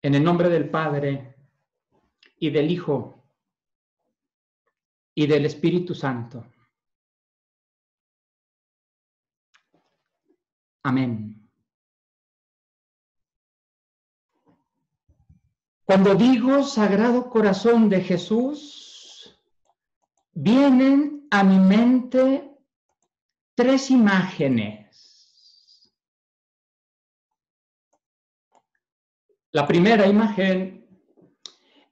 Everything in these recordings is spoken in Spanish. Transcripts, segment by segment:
En el nombre del Padre, y del Hijo, y del Espíritu Santo. Amén. Cuando digo Sagrado Corazón de Jesús, vienen a mi mente tres imágenes. La primera imagen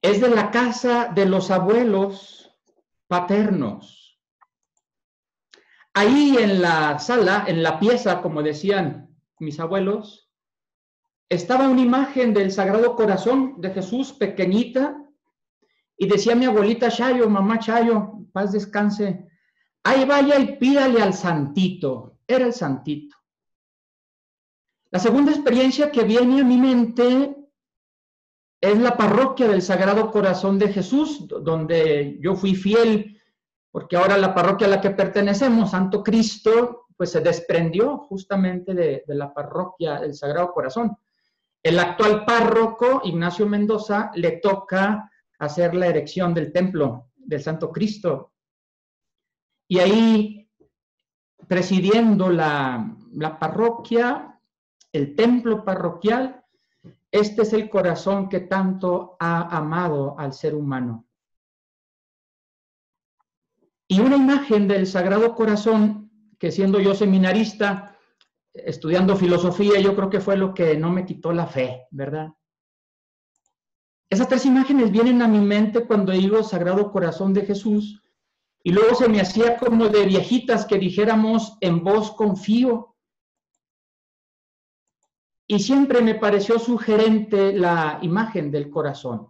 es de la casa de los abuelos paternos. Ahí en la sala, en la pieza, como decían mis abuelos, estaba una imagen del Sagrado Corazón de Jesús pequeñita y decía mi abuelita Chayo, mamá Chayo, paz descanse, ahí vaya y pídale al santito. Era el santito. La segunda experiencia que viene a mi mente es la parroquia del Sagrado Corazón de Jesús, donde yo fui fiel, porque ahora la parroquia a la que pertenecemos, Santo Cristo, pues se desprendió justamente de la parroquia del Sagrado Corazón. El actual párroco, Ignacio Mendoza, le toca hacer la erección del templo del Santo Cristo. Y ahí, presidiendo la parroquia, el templo parroquial, este es el corazón que tanto ha amado al ser humano. Y una imagen del Sagrado Corazón, que siendo yo seminarista, estudiando filosofía, yo creo que fue lo que no me quitó la fe, ¿verdad? Esas tres imágenes vienen a mi mente cuando digo Sagrado Corazón de Jesús, y luego se me hacía como de viejitas que dijéramos en vos confío. Y siempre me pareció sugerente la imagen del corazón.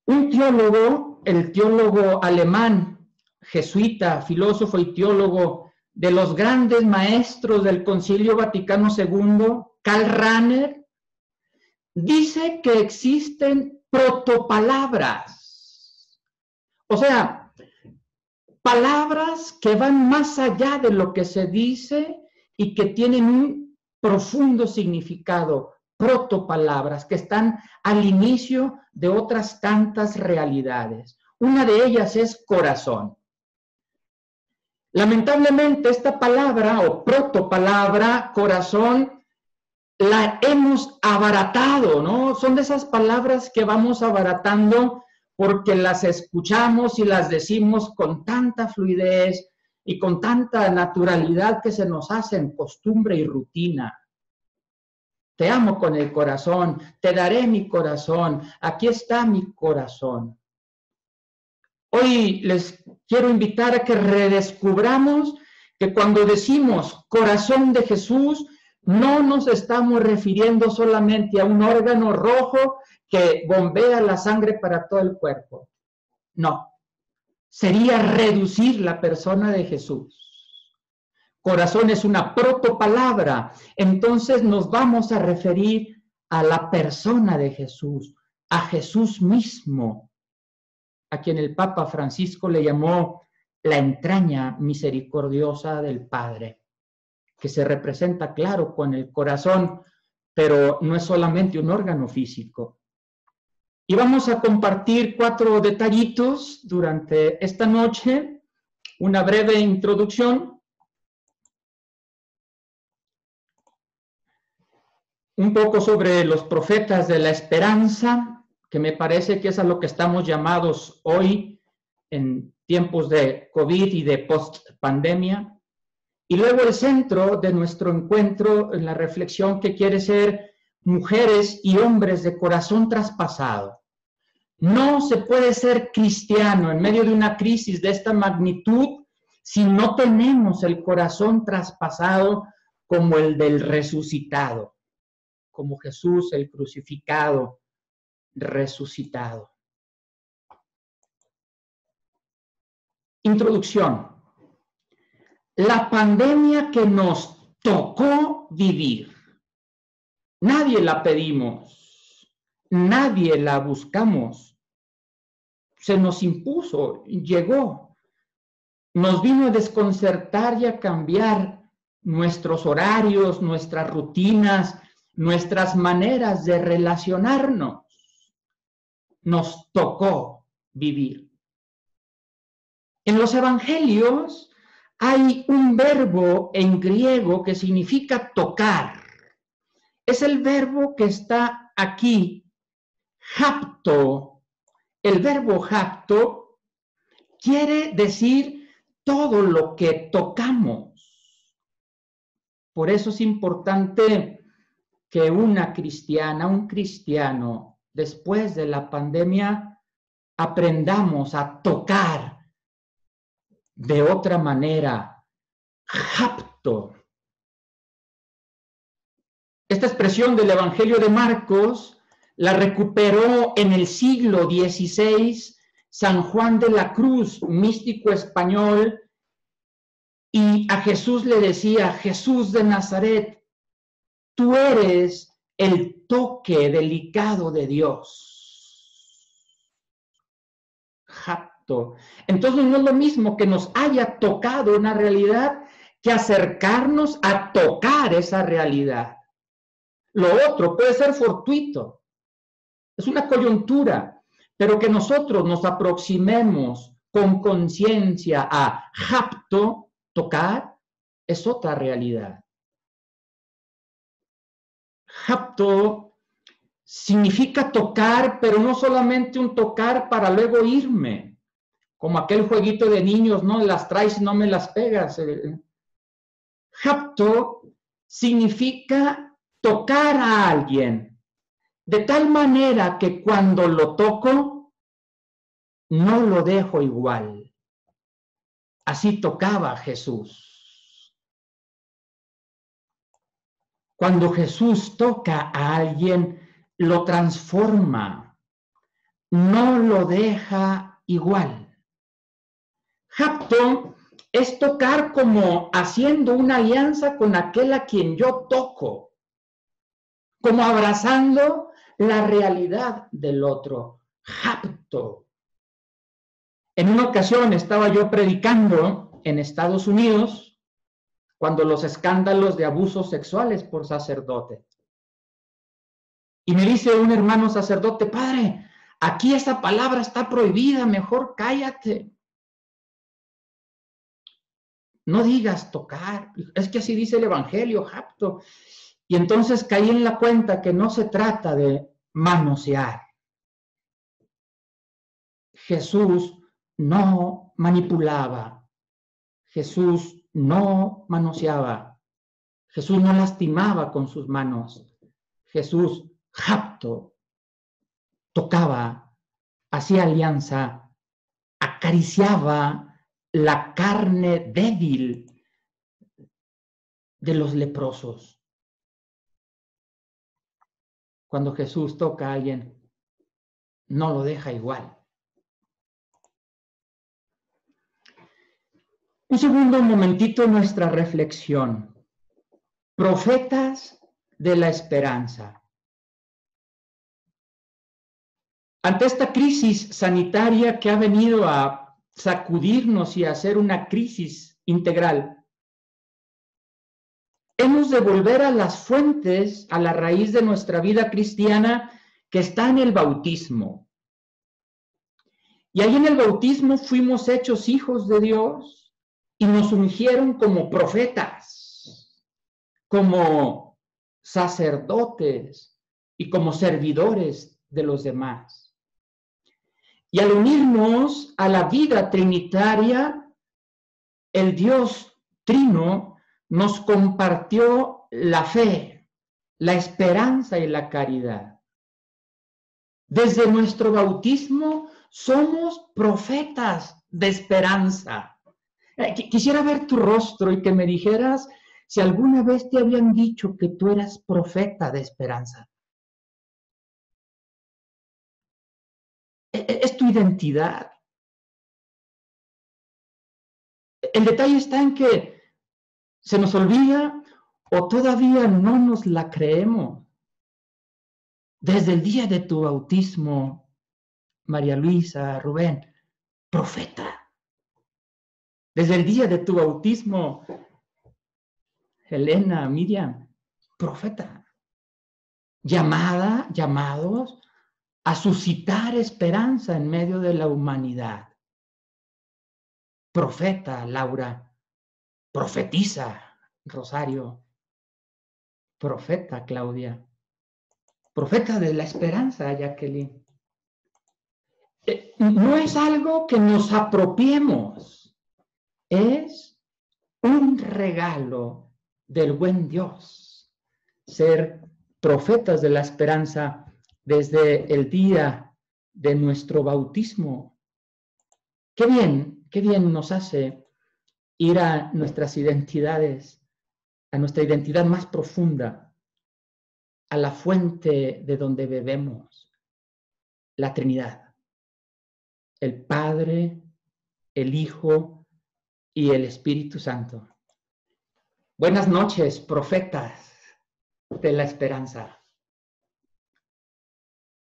Un teólogo, el teólogo alemán, jesuita, filósofo y teólogo de los grandes maestros del Concilio Vaticano II, Karl Rahner, dice que existen protopalabras. O sea, palabras que van más allá de lo que se dice y que tienen un profundo significado, protopalabras que están al inicio de otras tantas realidades. Una de ellas es corazón. Lamentablemente esta palabra o protopalabra, corazón, la hemos abaratado, ¿no? Son de esas palabras que vamos abaratando porque las escuchamos y las decimos con tanta fluidez y con tanta naturalidad que se nos hacen costumbre y rutina. Te amo con el corazón, te daré mi corazón, aquí está mi corazón. Hoy les quiero invitar a que redescubramos que cuando decimos corazón de Jesús, no nos estamos refiriendo solamente a un órgano rojo que bombea la sangre para todo el cuerpo. No, sería reducir la persona de Jesús. Corazón es una protopalabra, entonces nos vamos a referir a la persona de Jesús, a Jesús mismo, a quien el Papa Francisco le llamó la entraña misericordiosa del Padre, que se representa, claro, con el corazón, pero no es solamente un órgano físico. Y vamos a compartir 4 detallitos durante esta noche, una breve introducción, un poco sobre los profetas de la esperanza, que me parece que es a lo que estamos llamados hoy en tiempos de COVID y de post-pandemia. Y luego el centro de nuestro encuentro en la reflexión que quiere ser mujeres y hombres de corazón traspasado. No se puede ser cristiano en medio de una crisis de esta magnitud si no tenemos el corazón traspasado como el del resucitado, como Jesús el crucificado, resucitado. Introducción. La pandemia que nos tocó vivir, nadie la pedimos, nadie la buscamos, se nos impuso, llegó, nos vino a desconcertar y a cambiar nuestros horarios, nuestras rutinas, nuestras maneras de relacionarnos. Nos tocó vivir. En los evangelios hay un verbo en griego que significa tocar. Es el verbo que está aquí, hapto. El verbo hapto quiere decir todo lo que tocamos. Por eso es importante que una cristiana, un cristiano, después de la pandemia, aprendamos a tocar de otra manera, hapto. Esta expresión del Evangelio de Marcos la recuperó en el siglo XVI San Juan de la Cruz, místico español, y a Jesús le decía: Jesús de Nazaret, tú eres el toque delicado de Dios. Hapto. Entonces no es lo mismo que nos haya tocado una realidad que acercarnos a tocar esa realidad. Lo otro puede ser fortuito, es una coyuntura, pero que nosotros nos aproximemos con conciencia a hapto, tocar, es otra realidad. Hapto significa tocar, pero no solamente un tocar para luego irme, como aquel jueguito de niños, ¿no? Las traes y no me las pegas. Hapto significa tocar a alguien de tal manera que cuando lo toco, no lo dejo igual. Así tocaba Jesús. Cuando Jesús toca a alguien, lo transforma, no lo deja igual. Hapto es tocar como haciendo una alianza con aquel a quien yo toco, como abrazando la realidad del otro. Hapto. En una ocasión estaba yo predicando en Estados Unidos cuando los escándalos de abusos sexuales por sacerdote. Y me dice un hermano sacerdote: padre, aquí esa palabra está prohibida, mejor cállate. No digas tocar, es que así dice el Evangelio, hapto. Y entonces caí en la cuenta que no se trata de manosear. Jesús no manipulaba, Jesús no manoseaba, Jesús no lastimaba con sus manos, Jesús hapto, tocaba, hacía alianza, acariciaba la carne débil de los leprosos. Cuando Jesús toca a alguien, no lo deja igual. Un segundo momentito nuestra reflexión. Profetas de la esperanza. Ante esta crisis sanitaria que ha venido a sacudirnos y a hacer una crisis integral, hemos de volver a las fuentes, a la raíz de nuestra vida cristiana que está en el bautismo. Y ahí en el bautismo fuimos hechos hijos de Dios y nos ungieron como profetas, como sacerdotes y como servidores de los demás. Y al unirnos a la vida trinitaria, el Dios Trino nos compartió la fe, la esperanza y la caridad. Desde nuestro bautismo somos profetas de esperanza. Quisiera ver tu rostro y que me dijeras si alguna vez te habían dicho que tú eras profeta de esperanza. Es tu identidad. El detalle está en que se nos olvida o todavía no nos la creemos. Desde el día de tu bautismo, María Luisa, Rubén, profeta. Desde el día de tu bautismo, Elena, Miriam, profeta. llamados a suscitar esperanza en medio de la humanidad. Profeta, Laura. Profetiza, Rosario. Profeta, Claudia. Profeta de la esperanza, Jacqueline. No es algo que nos apropiemos, es un regalo del buen Dios. Ser profetas de la esperanza desde el día de nuestro bautismo. Qué bien nos hace ir a nuestras identidades, a nuestra identidad más profunda, a la fuente de donde bebemos, la Trinidad. El Padre, el Hijo y el Espíritu Santo. Buenas noches, profetas de la esperanza.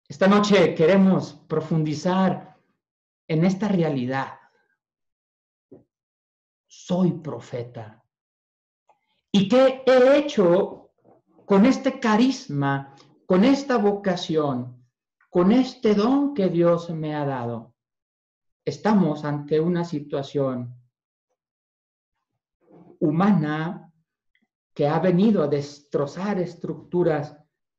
Esta noche queremos profundizar en esta realidad. Soy profeta. ¿Y qué he hecho con este carisma, con esta vocación, con este don que Dios me ha dado? Estamos ante una situación humana que ha venido a destrozar estructuras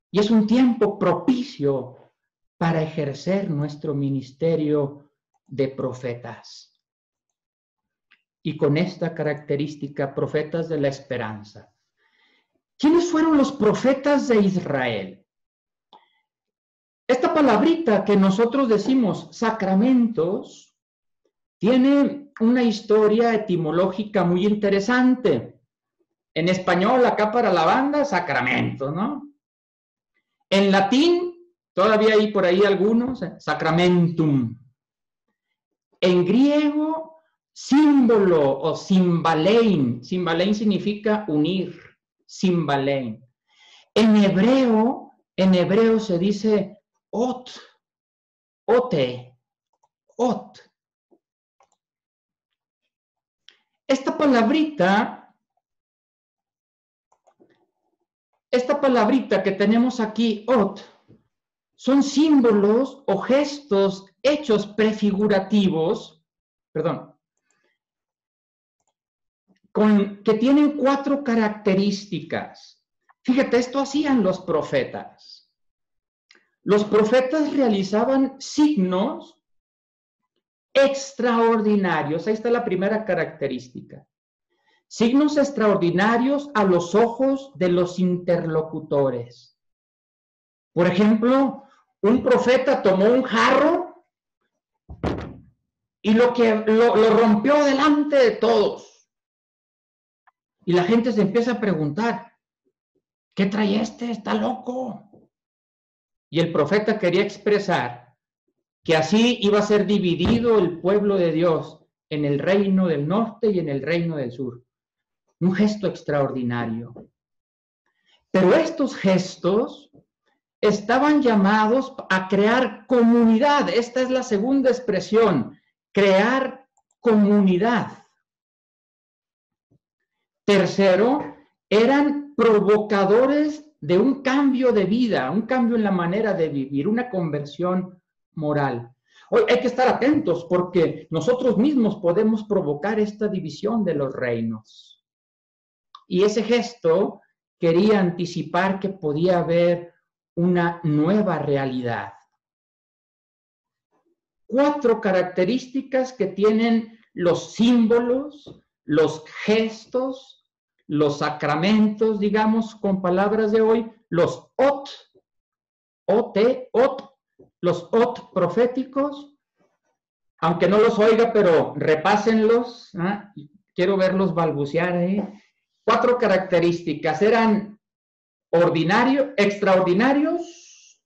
y es un tiempo propicio para ejercer nuestro ministerio de profetas. Y con esta característica, profetas de la esperanza. ¿Quiénes fueron los profetas de Israel? Esta palabrita que nosotros decimos sacramentos tiene una historia etimológica muy interesante. En español, acá para la banda, sacramento, ¿no? En latín, todavía hay por ahí algunos, sacramentum. En griego, símbolo o simbalein. Simbalein significa unir, simbalein. En hebreo se dice ot, ote, ot. Esta palabrita que tenemos aquí, ot, son símbolos o gestos hechos prefigurativos, que tienen 4 características. Fíjate, esto hacían los profetas. Los profetas realizaban signos extraordinarios. Ahí está la primera característica. Signos extraordinarios a los ojos de los interlocutores. Por ejemplo, un profeta tomó un jarro y lo rompió delante de todos. Y la gente se empieza a preguntar, ¿qué trae este? ¿Está loco? Y el profeta quería expresar que así iba a ser dividido el pueblo de Dios en el reino del norte y en el reino del sur. Un gesto extraordinario. Pero estos gestos estaban llamados a crear comunidad. Esta es la segunda expresión, crear comunidad. Tercero, eran provocadores de un cambio de vida, un cambio en la manera de vivir, una conversión moral. Hoy hay que estar atentos porque nosotros mismos podemos provocar esta división de los reinos. Y ese gesto quería anticipar que podía haber una nueva realidad. 4 características que tienen los símbolos, los gestos, los sacramentos, digamos, con palabras de hoy, los ot, los ot proféticos, aunque no los oiga, pero repásenlos, ¿eh? Quiero verlos balbucear ahí. 4 características, eran extraordinarios,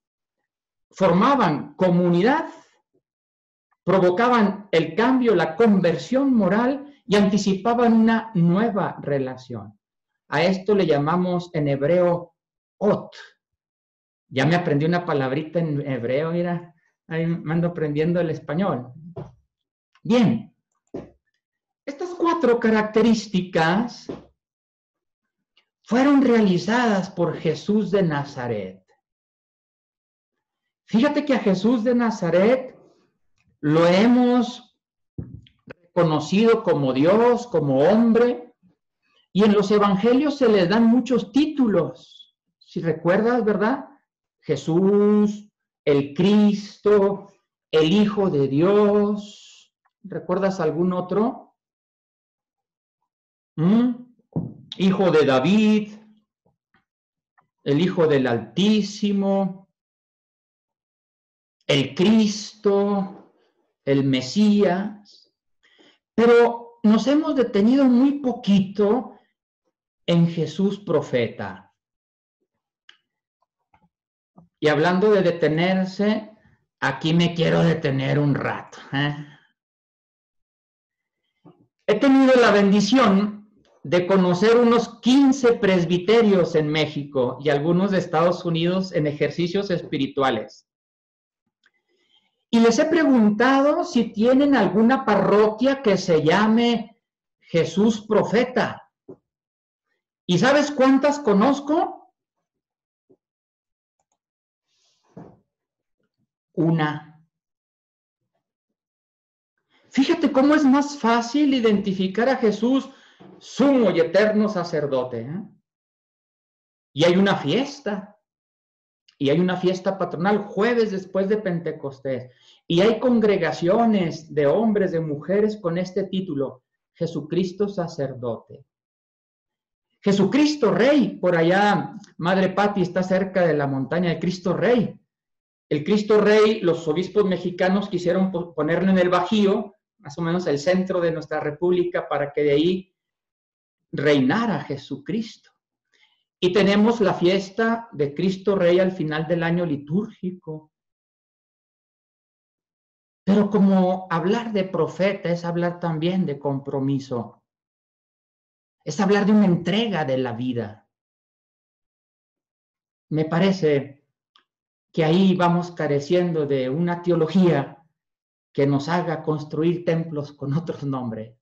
formaban comunidad, provocaban el cambio, la conversión moral y anticipaban una nueva relación. A esto le llamamos en hebreo ot. Ya me aprendí una palabrita en hebreo, mira, ahí me ando aprendiendo el español. Bien, estas 4 características fueron realizadas por Jesús de Nazaret. Fíjate que a Jesús de Nazaret lo hemos reconocido como Dios, como hombre, y en los evangelios se le dan muchos títulos. Si recuerdas, ¿verdad? Jesús, el Cristo, el Hijo de Dios. ¿Recuerdas algún otro? Hijo de David, el Hijo del Altísimo, el Cristo, el Mesías. Pero nos hemos detenido muy poquito en Jesús profeta. Y hablando de detenerse, aquí me quiero detener un rato. He tenido la bendición de conocer unos 15 presbiterios en México y algunos de Estados Unidos en ejercicios espirituales. Y les he preguntado si tienen alguna parroquia que se llame Jesús Profeta. ¿Y sabes cuántas conozco? Una. Fíjate cómo es más fácil identificar a Jesús, sumo y eterno sacerdote. Y hay una fiesta. Y hay una fiesta patronal jueves después de Pentecostés. Y hay congregaciones de hombres, de mujeres con este título, Jesucristo sacerdote. Jesucristo Rey, por allá, Madre Pati está cerca de la montaña de Cristo Rey. El Cristo Rey, los obispos mexicanos quisieron ponerlo en el Bajío, más o menos el centro de nuestra república, para que de ahí reinara Jesucristo. Y tenemos la fiesta de Cristo Rey al final del año litúrgico. Pero como hablar de profeta es hablar también de compromiso. Es hablar de una entrega de la vida. Me parece que ahí vamos careciendo de una teología que nos haga construir templos con otros nombres.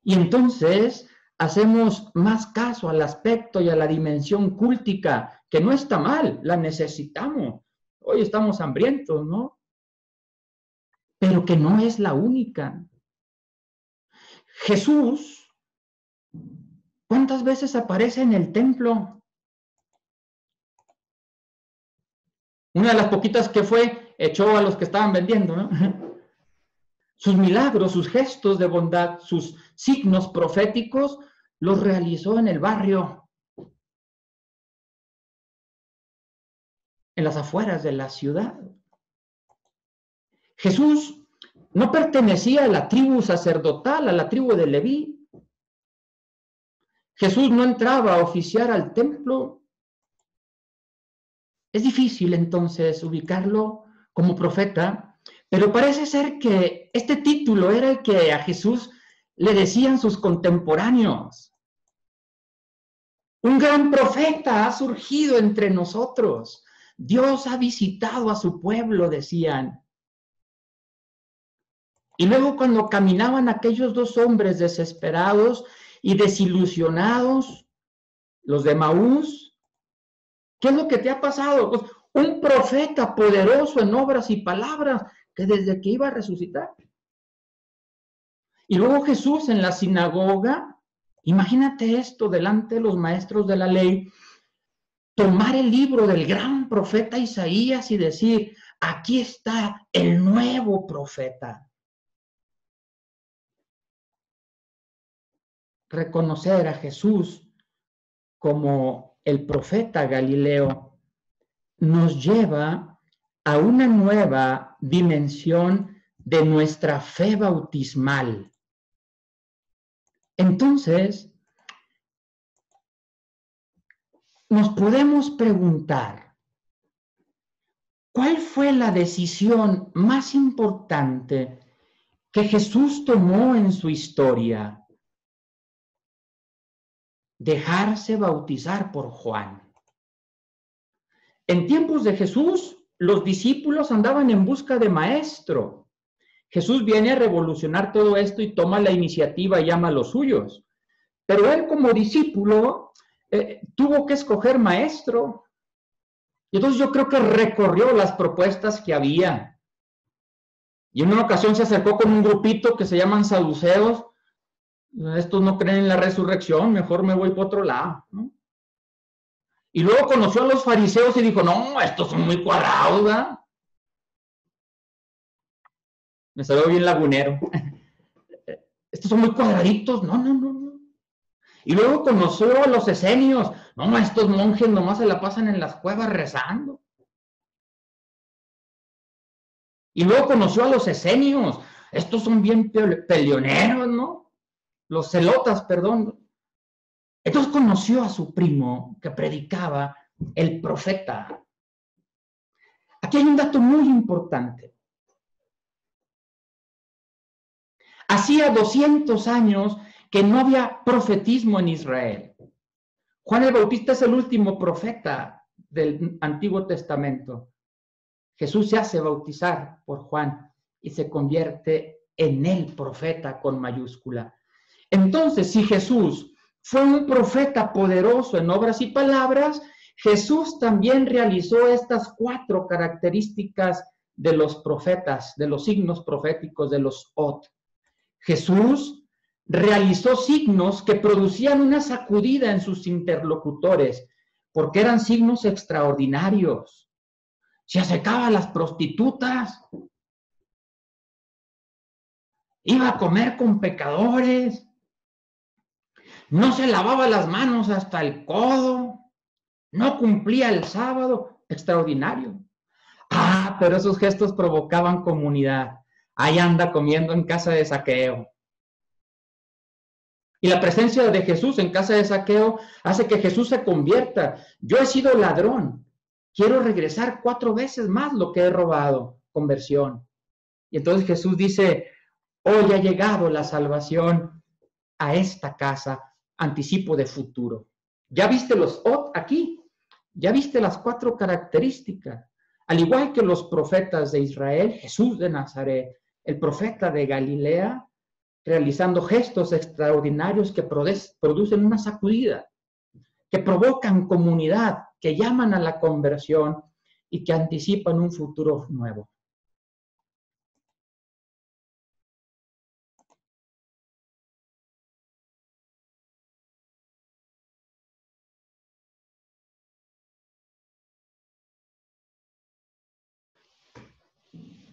Y entonces hacemos más caso al aspecto y a la dimensión cúltica, que no está mal, la necesitamos. Hoy estamos hambrientos, ¿no? Pero que no es la única. Jesús, ¿cuántas veces aparece en el templo? Una de las poquitas que fue, echó a los que estaban vendiendo, ¿no? Sus milagros, sus gestos de bondad, sus signos proféticos, los realizó en el barrio, en las afueras de la ciudad. Jesús no pertenecía a la tribu sacerdotal, a la tribu de Leví. Jesús no entraba a oficiar al templo. Es difícil entonces ubicarlo como profeta, pero parece ser que este título era el que a Jesús le decían sus contemporáneos. Un gran profeta ha surgido entre nosotros. Dios ha visitado a su pueblo, decían. Y luego cuando caminaban aquellos dos hombres desesperados y desilusionados, los de Maús, ¿qué es lo que te ha pasado? Pues un profeta poderoso en obras y palabras que desde que iba a resucitar. Y luego Jesús en la sinagoga, imagínate esto delante de los maestros de la ley, tomar el libro del gran profeta Isaías y decir, aquí está el nuevo profeta. Reconocer a Jesús como el profeta Galileo nos lleva a una nueva dimensión de nuestra fe bautismal. Entonces, nos podemos preguntar, ¿cuál fue la decisión más importante que Jesús tomó en su historia? Dejarse bautizar por Juan. En tiempos de Jesús, los discípulos andaban en busca de maestro. Jesús viene a revolucionar todo esto y toma la iniciativa y llama a los suyos. Pero él como discípulo tuvo que escoger maestro. Y entonces yo creo que recorrió las propuestas que había. Y en una ocasión se acercó con un grupito que se llaman saduceos. Estos no creen en la resurrección, mejor me voy por otro lado, ¿no? Y luego conoció a los fariseos y dijo, no, estos son muy cuadrados, ¿verdad? Me salió bien lagunero. Estos son muy cuadraditos, no, no, no, no. Y luego conoció a los esenios, no, estos monjes nomás se la pasan en las cuevas rezando. Y luego conoció a los esenios, estos son bien peleoneros, ¿no? Los celotas, perdón. Entonces conoció a su primo que predicaba el profeta. Aquí hay un dato muy importante. Hacía 200 años que no había profetismo en Israel. Juan el Bautista es el último profeta del Antiguo Testamento. Jesús se hace bautizar por Juan y se convierte en el profeta con mayúscula. Entonces, si Jesús fue un profeta poderoso en obras y palabras, Jesús también realizó estas 4 características de los profetas, de los signos proféticos, de los Ot. Jesús realizó signos que producían una sacudida en sus interlocutores, porque eran signos extraordinarios. Se acercaba a las prostitutas, iba a comer con pecadores, no se lavaba las manos hasta el codo, no cumplía el sábado, extraordinario. Ah, pero esos gestos provocaban comunidad. Ahí anda comiendo en casa de Zaqueo. Y la presencia de Jesús en casa de Zaqueo hace que Jesús se convierta. Yo he sido ladrón, quiero regresar 4 veces más lo que he robado. Conversión. Y entonces Jesús dice, hoy ha llegado la salvación a esta casa, anticipo de futuro. ¿Ya viste los Ot aquí? ¿Ya viste las 4 características? Al igual que los profetas de Israel, Jesús de Nazaret, el profeta de Galilea, realizando gestos extraordinarios que producen una sacudida, que provocan comunidad, que llaman a la conversión y que anticipan un futuro nuevo.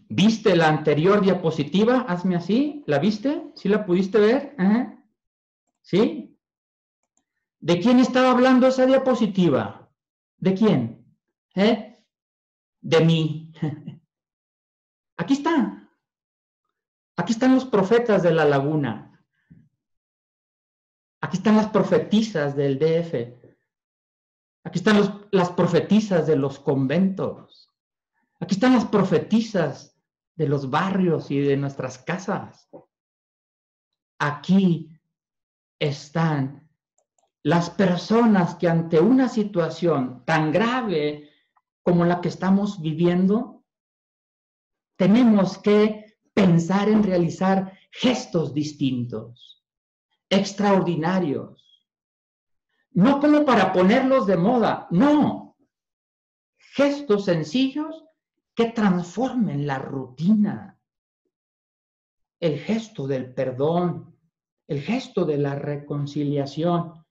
¿Viste la anterior diapositiva? Hazme así. ¿La viste? ¿Sí la pudiste ver? Ajá. ¿Sí? ¿De quién estaba hablando esa diapositiva? ¿De quién? De mí. Aquí están. Aquí están los profetas de la laguna. Aquí están las profetisas del DF. Aquí están las profetisas de los conventos. Aquí están las profetisas de los barrios y de nuestras casas. Aquí están las personas que ante una situación tan grave como la que estamos viviendo, tenemos que pensar en realizar gestos distintos, extraordinarios. No como para ponerlos de moda, no. Gestos sencillos que transformen la rutina. El gesto del perdón, el gesto de la reconciliación,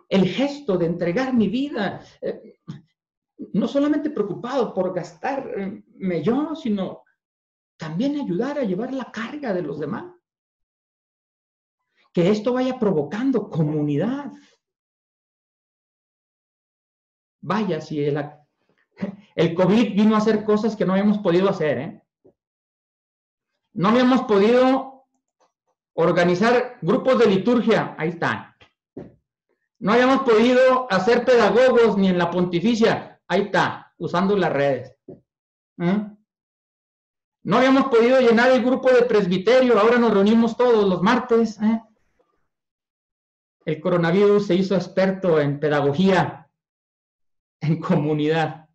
el gesto de entregar mi vida, no solamente preocupado por gastarme yo, sino también ayudar a llevar la carga de los demás. Que esto vaya provocando comunidad. Vaya, si el COVID vino a hacer cosas que no habíamos podido hacer, ¿eh? No habíamos podido organizar grupos de liturgia, ahí están. No habíamos podido hacer pedagogos ni en la pontificia, ahí está, usando las redes. No habíamos podido llenar el grupo de presbiterio, ahora nos reunimos todos los martes. El coronavirus se hizo experto en pedagogía, en comunidad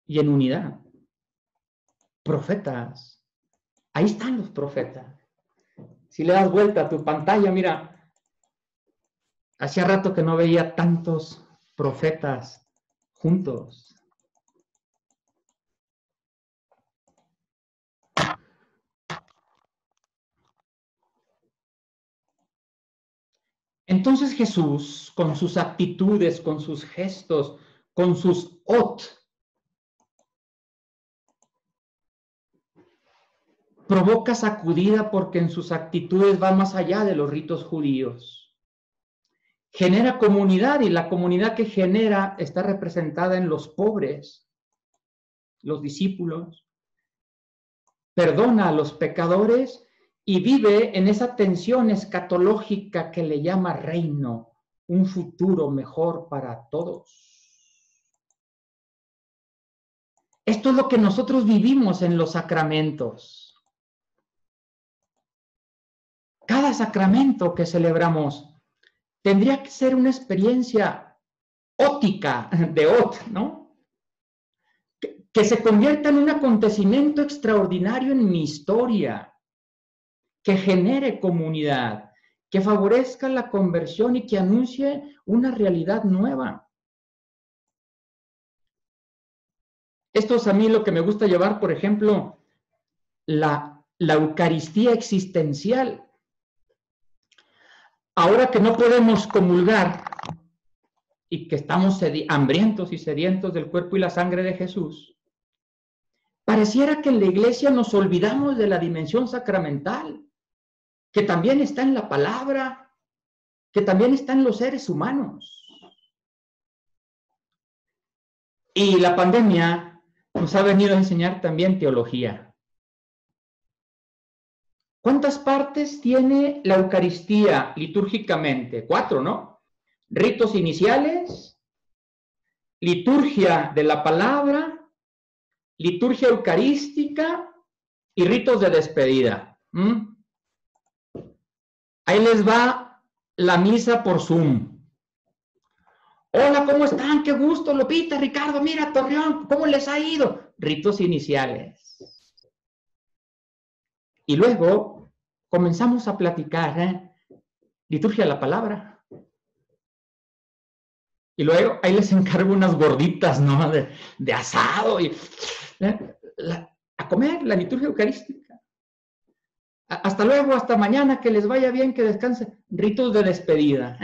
y en unidad. Profetas, ahí están los profetas. Si le das vuelta a tu pantalla, mira, Hacía rato que no veía tantos profetas juntos. Entonces Jesús, con sus actitudes, con sus gestos, con sus provoca sacudida porque en sus actitudes va más allá de los ritos judíos. Genera comunidad y la comunidad que genera está representada en los pobres, los discípulos. Perdona a los pecadores y vive en esa tensión escatológica que le llama reino, un futuro mejor para todos. Esto es lo que nosotros vivimos en los sacramentos. Cada sacramento que celebramos tendría que ser una experiencia ótica, ¿no? Que se convierta en un acontecimiento extraordinario en mi historia, que genere comunidad, que favorezca la conversión y que anuncie una realidad nueva. Esto es a mí lo que me gusta llevar, por ejemplo, la Eucaristía existencial. Ahora que no podemos comulgar y que estamos hambrientos y sedientos del cuerpo y la sangre de Jesús, pareciera que en la iglesia nos olvidamos de la dimensión sacramental, que también está en la palabra, que también está en los seres humanos. Y la pandemia nos ha venido a enseñar también teología. ¿Cuántas partes tiene la Eucaristía litúrgicamente? 4, ¿no? Ritos iniciales, liturgia de la palabra, liturgia eucarística y ritos de despedida. Ahí les va la misa por Zoom. Hola, ¿cómo están? Qué gusto, Lupita, Ricardo, mira, Torreón, ¿cómo les ha ido? Ritos iniciales. Y luego comenzamos a platicar, liturgia de la palabra. Y luego ahí les encargo unas gorditas, ¿no? De asado y a comer la liturgia eucarística. Hasta luego, hasta mañana, que les vaya bien, que descansen. Ritos de despedida.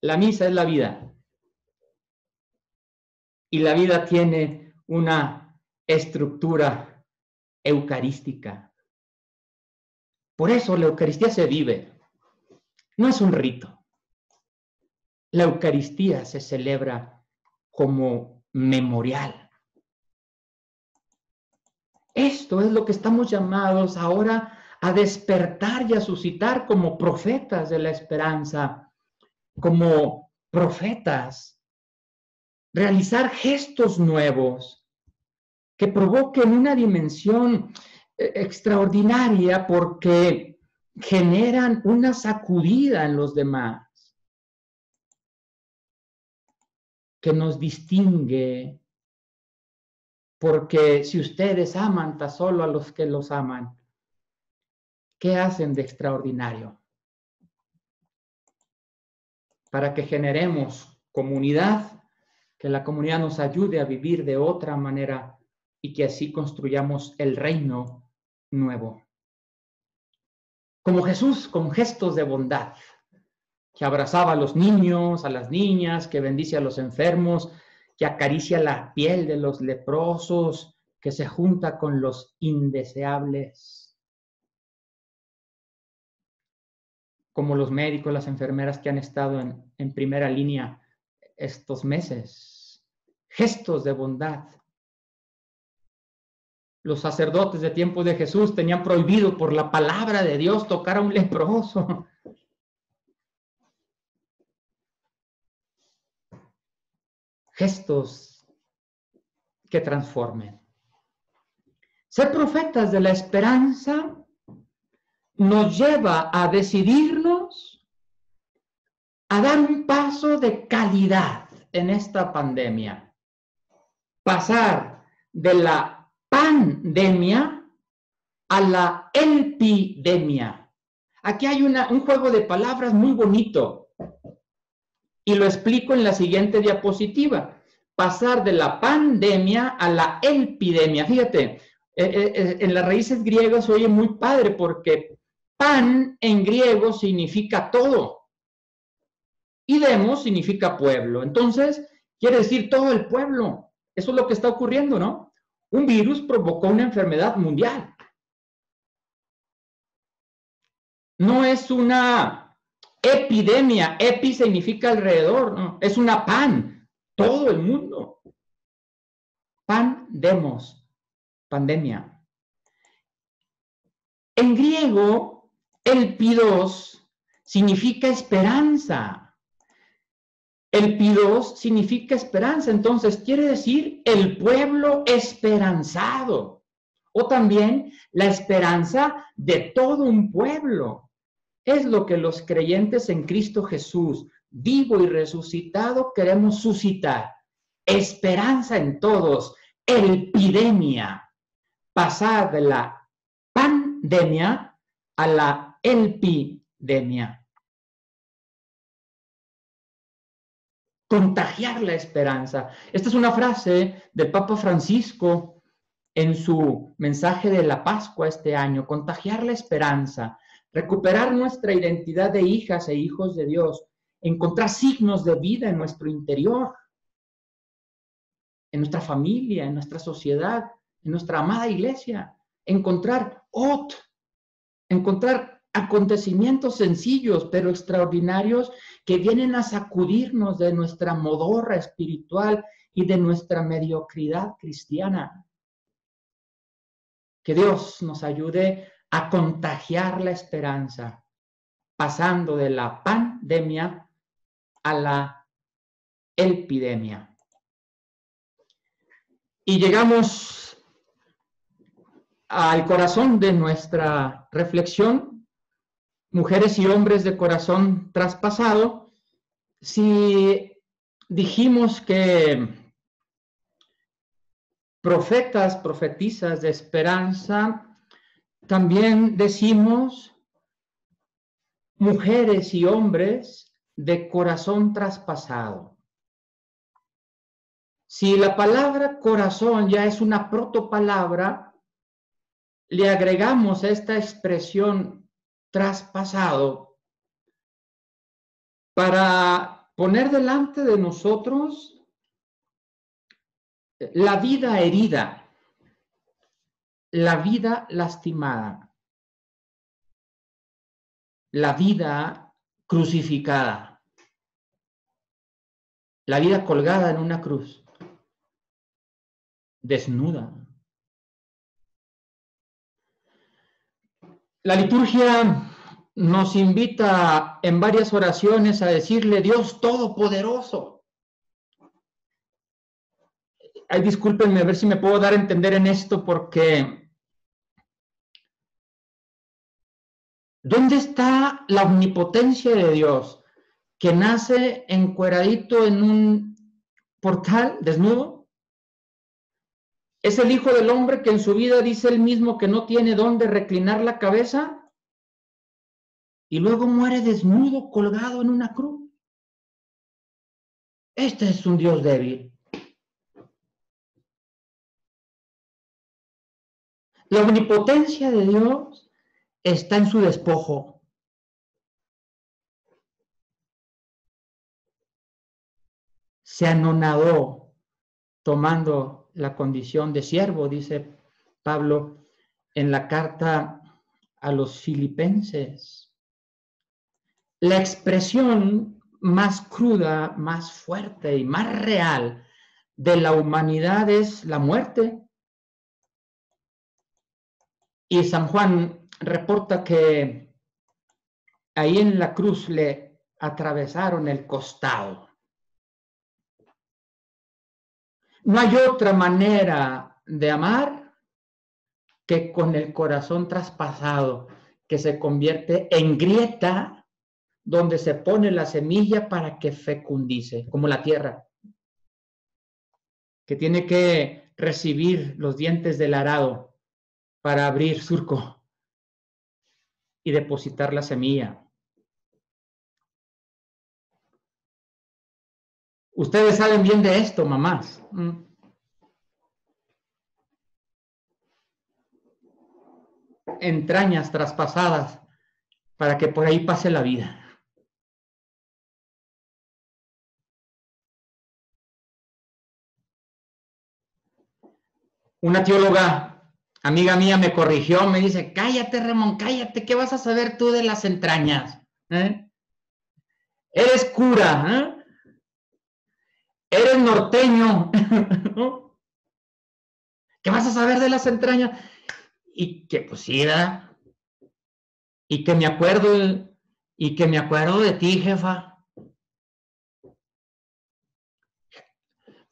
La misa es la vida. Y la vida tiene una estructura eucarística. Por eso la Eucaristía se vive. No es un rito. La Eucaristía se celebra como memorial. Esto es lo que estamos llamados ahora a despertar y a suscitar como profetas de la esperanza, como profetas, realizar gestos nuevos que provoquen una dimensión extraordinaria porque generan una sacudida en los demás, que nos distingue, porque si ustedes aman tan solo a los que los aman, ¿qué hacen de extraordinario? Para que generemos comunidad, que la comunidad nos ayude a vivir de otra manera y que así construyamos el reino nuevo. Como Jesús, con gestos de bondad, que abrazaba a los niños, a las niñas, que bendice a los enfermos, que acaricia la piel de los leprosos, que se junta con los indeseables. Como los médicos, las enfermeras que han estado en primera línea estos meses. Gestos de bondad. Los sacerdotes de tiempos de Jesús tenían prohibido por la palabra de Dios tocar a un leproso. Gestos que transformen. Ser profetas de la esperanza nos lleva a decidirnos a dar un paso de calidad en esta pandemia. Pasar de la pandemia a la epidemia, Aquí hay un juego de palabras muy bonito y lo explico en la siguiente diapositiva. Pasar de la pandemia a la epidemia. Fíjate, en las raíces griegas se oye muy padre porque pan en griego significa todo y demos significa pueblo. Entonces, quiere decir todo el pueblo. Eso es lo que está ocurriendo, ¿no? Un virus provocó una enfermedad mundial. No es una epidemia, epi significa alrededor, ¿no? Es una pan, todo el mundo. Pandemos, pandemia. En griego, el pidos significa esperanza. El pidos significa esperanza, entonces quiere decir el pueblo esperanzado. O también la esperanza de todo un pueblo. Es lo que los creyentes en Cristo Jesús, vivo y resucitado, queremos suscitar. Esperanza en todos, epidemia, pasar de la pandemia a la epidemia. Contagiar la esperanza. Esta es una frase del Papa Francisco en su mensaje de la Pascua este año. Contagiar la esperanza, recuperar nuestra identidad de hijas e hijos de Dios, encontrar signos de vida en nuestro interior, en nuestra familia, en nuestra sociedad, en nuestra amada iglesia, encontrar encontrar acontecimientos sencillos pero extraordinarios que vienen a sacudirnos de nuestra modorra espiritual y de nuestra mediocridad cristiana. Que Dios nos ayude a contagiar la esperanza, pasando de la pandemia a la epidemia. Y llegamos al corazón de nuestra reflexión, mujeres y hombres de corazón traspasado. Si dijimos que profetas, profetizas de esperanza, también decimos mujeres y hombres de corazón traspasado. Si la palabra corazón ya es una protopalabra, le agregamos a esta expresión traspasado para poner delante de nosotros la vida herida, la vida lastimada, la vida crucificada, la vida colgada en una cruz, desnuda. La liturgia nos invita en varias oraciones a decirle Dios Todopoderoso. Ay, discúlpenme, a ver si me puedo dar a entender en esto, porque ¿dónde está la omnipotencia de Dios que nace encueradito en un portal desnudo? ¿Es el Hijo del Hombre que en su vida dice él mismo que no tiene dónde reclinar la cabeza? Y luego muere desnudo, colgado en una cruz. Este es un Dios débil. La omnipotencia de Dios está en su despojo. Se anonadó tomando la condición de siervo, dice Pablo en la carta a los filipenses. La expresión más cruda, más fuerte y más real de la humanidad es la muerte. Y San Juan reporta que ahí en la cruz le atravesaron el costado. No hay otra manera de amar que con el corazón traspasado, que se convierte en grieta donde se pone la semilla para que fecundice, como la tierra, que tiene que recibir los dientes del arado para abrir surco. y depositar la semilla. Ustedes saben bien de esto, mamás. Entrañas traspasadas para que por ahí pase la vida. Una teóloga, amiga mía, me corrigió, me dice, cállate, Ramón, cállate, ¿qué vas a saber tú de las entrañas? Eres cura, eres norteño, ¿qué vas a saber de las entrañas? Y que pues sí, ¿verdad? Y que me acuerdo de ti, jefa.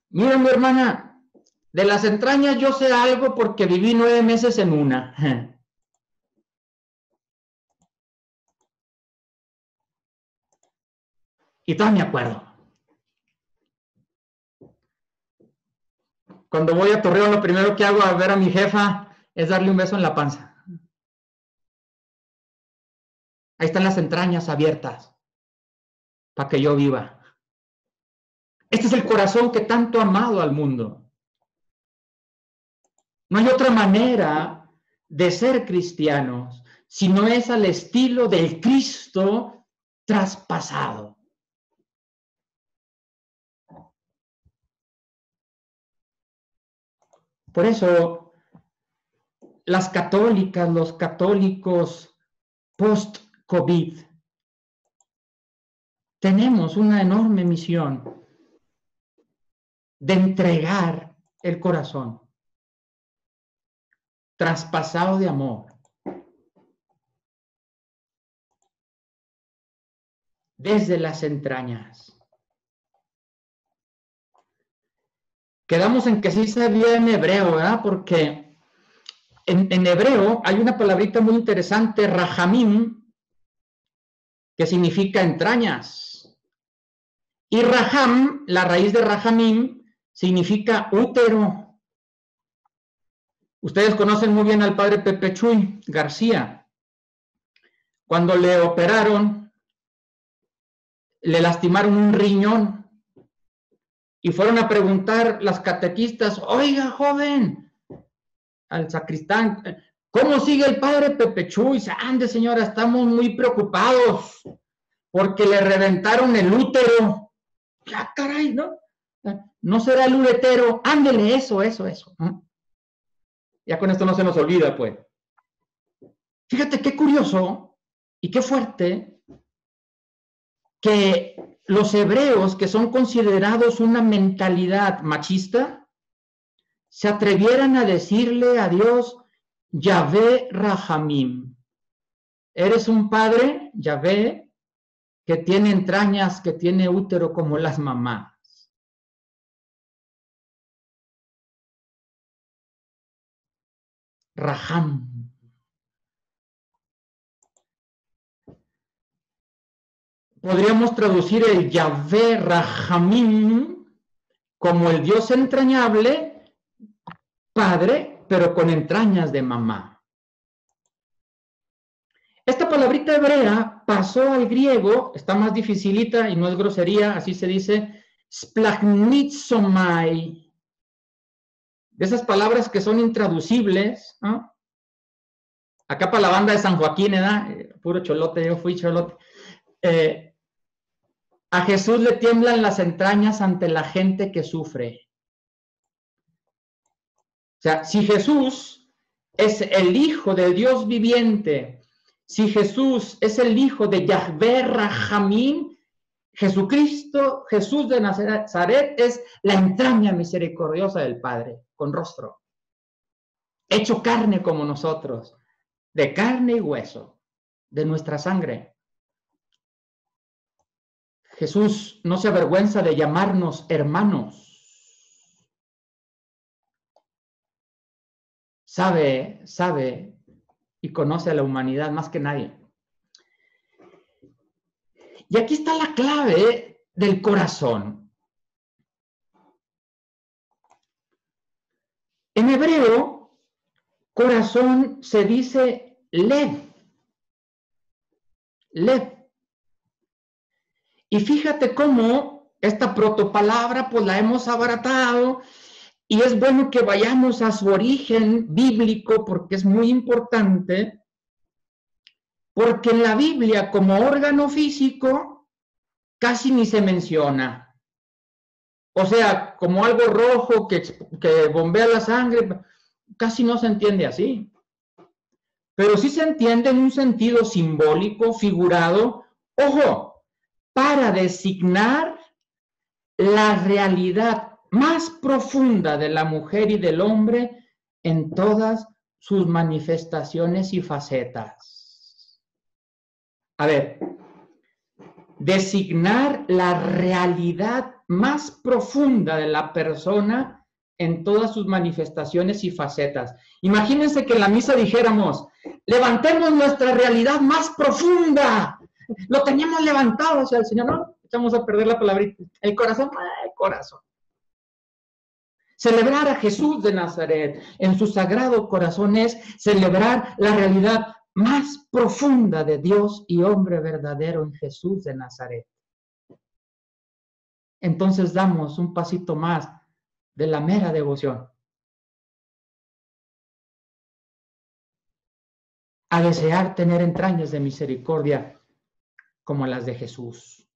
Mira, mi hermana, de las entrañas yo sé algo porque viví 9 meses en una. Y todavía me acuerdo. Cuando voy a Torreón, lo primero que hago a ver a mi jefa es darle un beso en la panza. Ahí están las entrañas abiertas para que yo viva. Este es el corazón que tanto ha amado al mundo. No hay otra manera de ser cristianos si no es al estilo del Cristo traspasado. Por eso, las católicas, los católicos post-COVID, tenemos una enorme misión de entregar el corazón traspasado de amor desde las entrañas. Quedamos en que sí sabía en hebreo, ¿verdad? Porque en hebreo hay una palabrita muy interesante, rahamim, que significa entrañas. Y raham, la raíz de rahamim, significa útero. Ustedes conocen muy bien al padre Pepe Chuy García. Cuando le operaron, le lastimaron un riñón y fueron a preguntar las catequistas, oiga, joven, al sacristán, ¿cómo sigue el padre Pepe Chuy? Ande, señora, estamos muy preocupados porque le reventaron el útero. ¡Ah, caray! ¿No? No será el uretero. Ándele, eso. Ya con esto no se nos olvida, pues. Fíjate qué curioso y qué fuerte que los hebreos, que son considerados una mentalidad machista, se atrevieran a decirle a Dios, Yahvé Rahamim. Eres un padre, Yahvé, que tiene entrañas, que tiene útero como las mamás. Raham. Podríamos traducir el Yahvé Rahamim como el Dios entrañable, padre, pero con entrañas de mamá. Esta palabrita hebrea pasó al griego, está más dificilita y no es grosería, así se dice, splagnitzomai. De esas palabras que son intraducibles, ¿no? Acá para la banda de San Joaquín, ¿verdad? Puro cholote, yo fui cholote. A Jesús le tiemblan las entrañas ante la gente que sufre. O sea, si Jesús es el Hijo de Dios viviente, si Jesús es el Hijo de Yahvé Rahamim, Jesucristo, Jesús de Nazaret, es la entraña misericordiosa del Padre, con rostro, hecho carne como nosotros, de carne y hueso, de nuestra sangre. Jesús no se avergüenza de llamarnos hermanos. Sabe y conoce a la humanidad más que nadie. Y aquí está la clave del corazón. En hebreo, corazón se dice lev. Lev. Y fíjate cómo esta protopalabra pues la hemos abaratado, y es bueno que vayamos a su origen bíblico porque es muy importante, porque en la Biblia como órgano físico casi ni se menciona. O sea, como algo rojo que bombea la sangre, casi no se entiende así. Pero sí se entiende en un sentido simbólico, figurado, ojo, para designar la realidad más profunda de la mujer y del hombre en todas sus manifestaciones y facetas. A ver, designar la realidad más profunda de la persona en todas sus manifestaciones y facetas. Imagínense que en la misa dijéramos, levantemos nuestra realidad más profunda. Lo teníamos levantado hacia el Señor, ¿no? Echamos a perder la palabrita. El corazón, el corazón. Celebrar a Jesús de Nazaret en su sagrado corazón es celebrar la realidad más profunda de Dios y hombre verdadero en Jesús de Nazaret. Entonces damos un pasito más de la mera devoción a desear tener entrañas de misericordia como las de Jesús.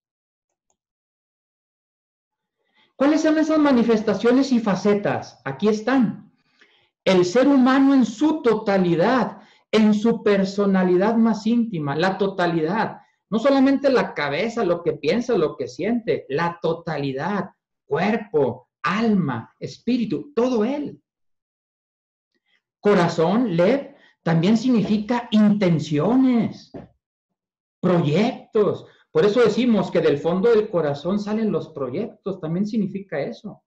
¿Cuáles son esas manifestaciones y facetas? Aquí están. El ser humano en su totalidad, en su personalidad más íntima, la totalidad. No solamente la cabeza, lo que piensa, lo que siente, la totalidad, cuerpo, alma, espíritu, todo él. Corazón, lev, también significa intenciones, proyectos. Por eso decimos que del fondo del corazón salen los proyectos, también significa eso.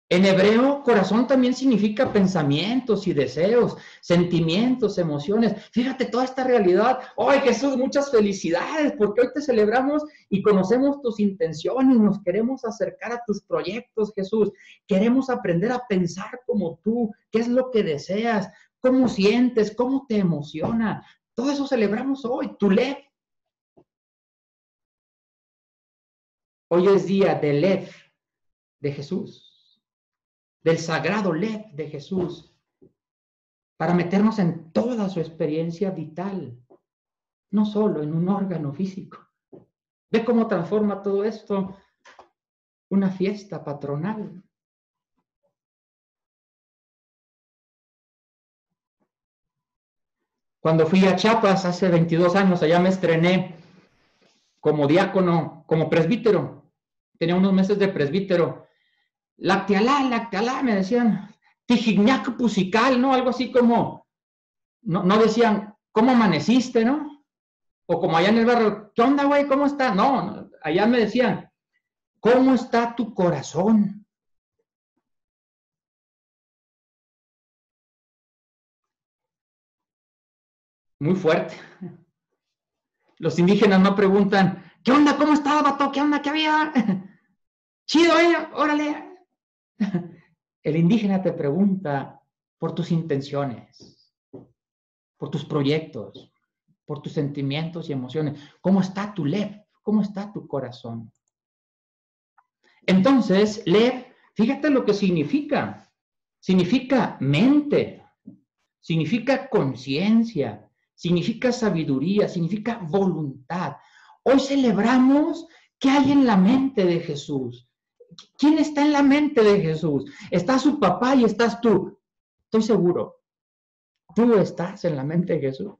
En hebreo, corazón también significa pensamientos y deseos, sentimientos, emociones. Fíjate toda esta realidad. ¡Ay, Jesús, muchas felicidades! Porque hoy te celebramos y conocemos tus intenciones, nos queremos acercar a tus proyectos, Jesús. Queremos aprender a pensar como tú, qué es lo que deseas, cómo sientes, cómo te emociona. Todo eso celebramos hoy, tu Lev. Hoy es día del Lev de Jesús, del sagrado Lev de Jesús, para meternos en toda su experiencia vital, no solo en un órgano físico. Ve cómo transforma todo esto una fiesta patronal. Cuando fui a Chiapas hace 22 años, allá me estrené como diácono, como presbítero. Tenía unos meses de presbítero. Lactialá, me decían, Tijignac Pusical, ¿no? Algo así como, no decían, ¿cómo amaneciste, no? O como allá en el barrio, ¿qué onda, güey? ¿Cómo está? No, allá me decían, ¿cómo está tu corazón? Muy fuerte. Los indígenas no preguntan, ¿qué onda? ¿Cómo está, vato? ¿Qué onda? ¿Qué había? Chido, órale. El indígena te pregunta por tus intenciones, por tus proyectos, por tus sentimientos y emociones. ¿Cómo está tu Lev? ¿Cómo está tu corazón? Entonces, Lev, fíjate lo que significa. Significa mente, significa conciencia, significa sabiduría, significa voluntad. Hoy celebramos qué hay en la mente de Jesús. ¿Quién está en la mente de Jesús? Está su papá y estás tú. Estoy seguro. Tú estás en la mente de Jesús.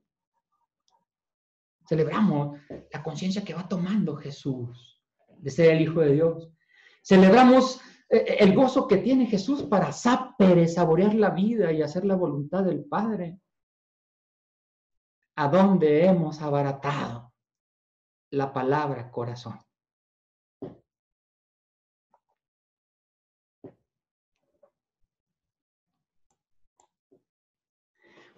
Celebramos la conciencia que va tomando Jesús de ser el Hijo de Dios. Celebramos el gozo que tiene Jesús para saborear la vida y hacer la voluntad del Padre. ¿A dónde hemos abaratado la palabra corazón?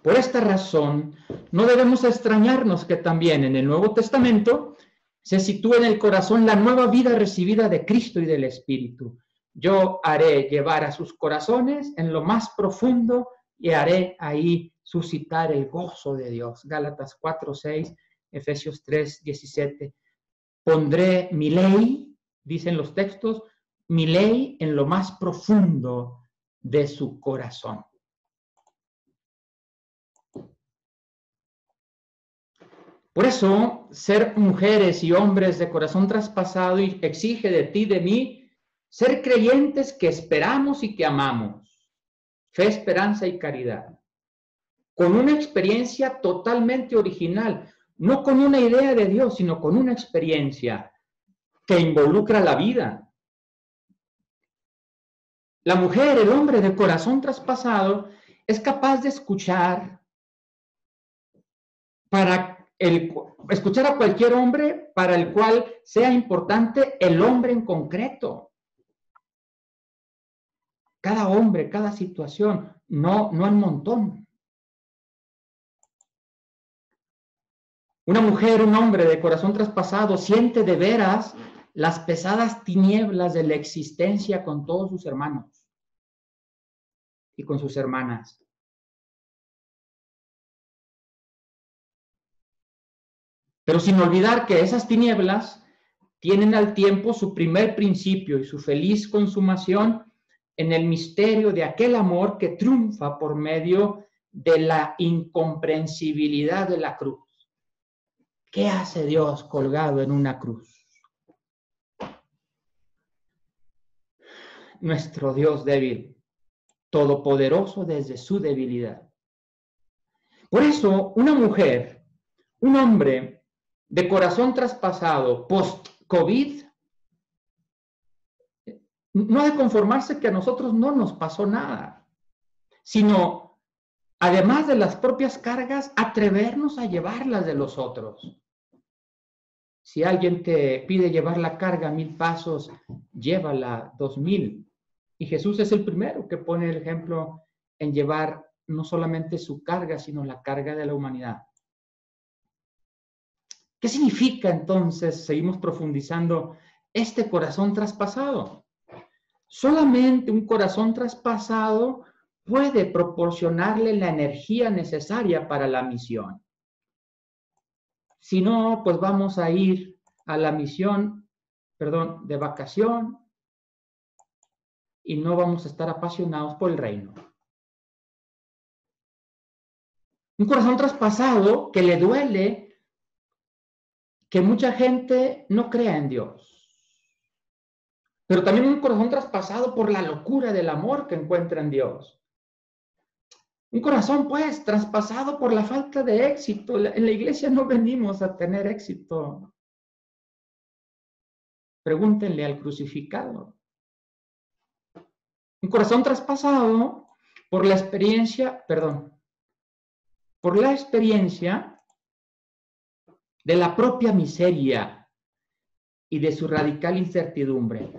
Por esta razón, no debemos extrañarnos que también en el Nuevo Testamento se sitúa en el corazón la nueva vida recibida de Cristo y del Espíritu. Yo haré llevar a sus corazones en lo más profundo y haré ahí suscitar el gozo de Dios. Gálatas 4:6 Efesios 3:17. Pondré mi ley, dicen los textos, mi ley en lo más profundo de su corazón. Por eso, ser mujeres y hombres de corazón traspasado exige de ti, de mí, ser creyentes que esperamos y que amamos. Fe, esperanza y caridad. Con una experiencia totalmente original, no con una idea de Dios, sino con una experiencia que involucra la vida. La mujer, el hombre de corazón traspasado, es capaz de escuchar escuchar a cualquier hombre para el cual sea importante el hombre en concreto. Cada hombre, cada situación, no el montón. Una mujer, un hombre de corazón traspasado siente de veras las pesadas tinieblas de la existencia con todos sus hermanos y con sus hermanas. Pero sin olvidar que esas tinieblas tienen al tiempo su primer principio y su feliz consumación en el misterio de aquel amor que triunfa por medio de la incomprensibilidad de la cruz. ¿Qué hace Dios colgado en una cruz? Nuestro Dios débil, todopoderoso desde su debilidad. Por eso, una mujer, un hombre de corazón traspasado, post-COVID, no ha de conformarse que a nosotros no nos pasó nada, sino, además de las propias cargas, atrevernos a llevarlas de los otros. Si alguien te pide llevar la carga 1000 pasos, llévala 2000. Y Jesús es el primero que pone el ejemplo en llevar no solamente su carga, sino la carga de la humanidad. ¿Qué significa entonces, seguimos profundizando, este corazón traspasado? Solamente un corazón traspasado puede proporcionarle la energía necesaria para la misión. Si no, pues vamos a ir a la misión, de vacación, y no vamos a estar apasionados por el reino. Un corazón traspasado que le duele que mucha gente no crea en Dios. Pero también un corazón traspasado por la locura del amor que encuentra en Dios. Un corazón, pues, traspasado por la falta de éxito. En la iglesia no venimos a tener éxito. Pregúntenle al crucificado. Un corazón traspasado por la experiencia, de la propia miseria y de su radical incertidumbre.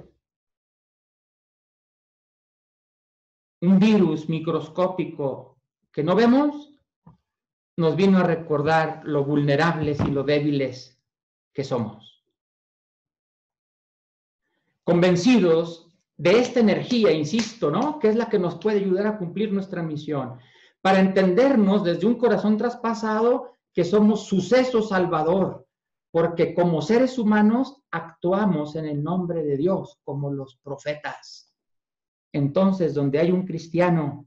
Un virus microscópico que no vemos nos vino a recordar lo vulnerables y lo débiles que somos. Convencidos de esta energía, insisto, ¿no? Que es la que nos puede ayudar a cumplir nuestra misión, para entendernos desde un corazón traspasado que somos suceso salvador, porque como seres humanos actuamos en el nombre de Dios, como los profetas. Entonces, donde hay un cristiano,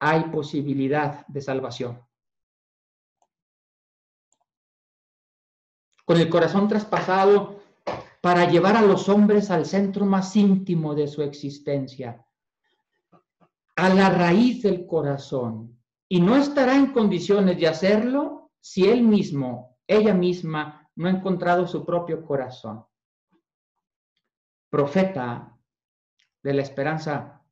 hay posibilidad de salvación. Con el corazón traspasado para llevar a los hombres al centro más íntimo de su existencia, a la raíz del corazón, y no estará en condiciones de hacerlo si él mismo, ella misma, no ha encontrado su propio corazón. Profeta de la esperanza,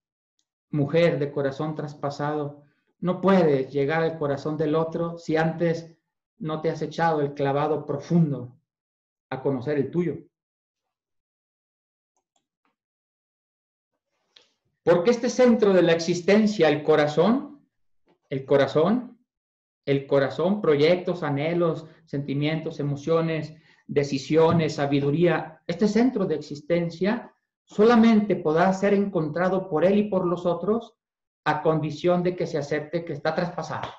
mujer de corazón traspasado, no puedes llegar al corazón del otro si antes no te has echado el clavado profundo a conocer el tuyo. Porque este centro de la existencia, el corazón, proyectos, anhelos, sentimientos, emociones, decisiones, sabiduría, este centro de existencia solamente podrá ser encontrado por él y por los otros a condición de que se acepte que está traspasado.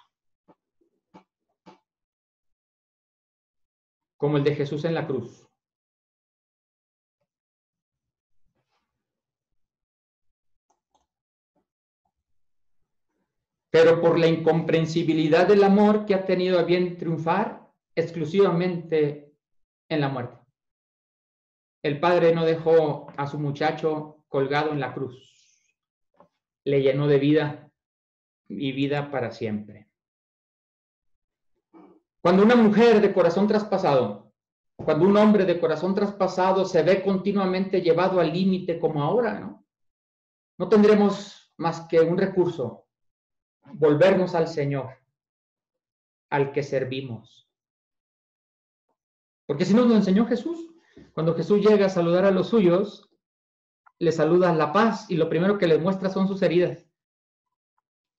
como el de Jesús en la cruz. Pero por la incomprensibilidad del amor que ha tenido a bien triunfar exclusivamente en la muerte. El Padre no dejó a su muchacho colgado en la cruz. Le llenó de vida y vida para siempre. Cuando una mujer de corazón traspasado, cuando un hombre de corazón traspasado se ve continuamente llevado al límite como ahora, ¿no? No tendremos más que un recurso: volvernos al Señor, al que servimos. Porque si nos lo enseñó Jesús, cuando Jesús llega a saludar a los suyos, le saluda la paz y lo primero que les muestra son sus heridas.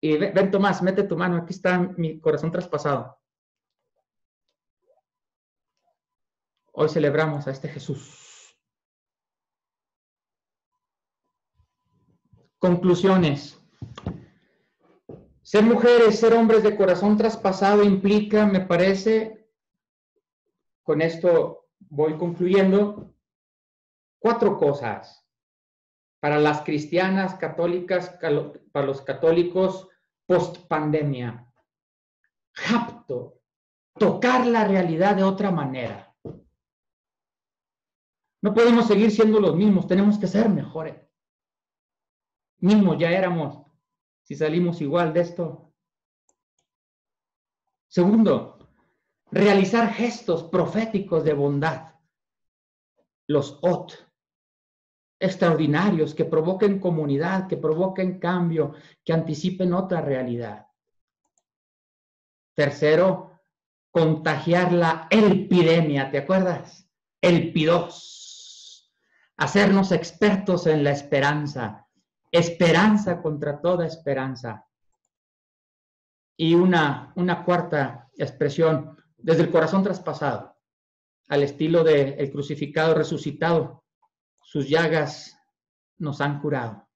Y ven, Tomás, mete tu mano, aquí está mi corazón traspasado. Hoy celebramos a este Jesús. Conclusiones. Ser mujeres, ser hombres de corazón traspasado implica, me parece, con esto voy concluyendo, 4 cosas. Para las cristianas católicas, para los católicos post pandemia. Japto, tocar la realidad de otra manera. No podemos seguir siendo los mismos, tenemos que ser mejores. Mismos ya éramos, si salimos igual de esto. Segundo, realizar gestos proféticos de bondad. Los OT, extraordinarios, que provoquen comunidad, que provoquen cambio, que anticipen otra realidad. Tercero, contagiar la epidemia, ¿te acuerdas? Elpidos. Hacernos expertos en la esperanza. Esperanza contra toda esperanza. Y una cuarta expresión, desde el corazón traspasado, al estilo del crucificado resucitado. Sus llagas nos han curado.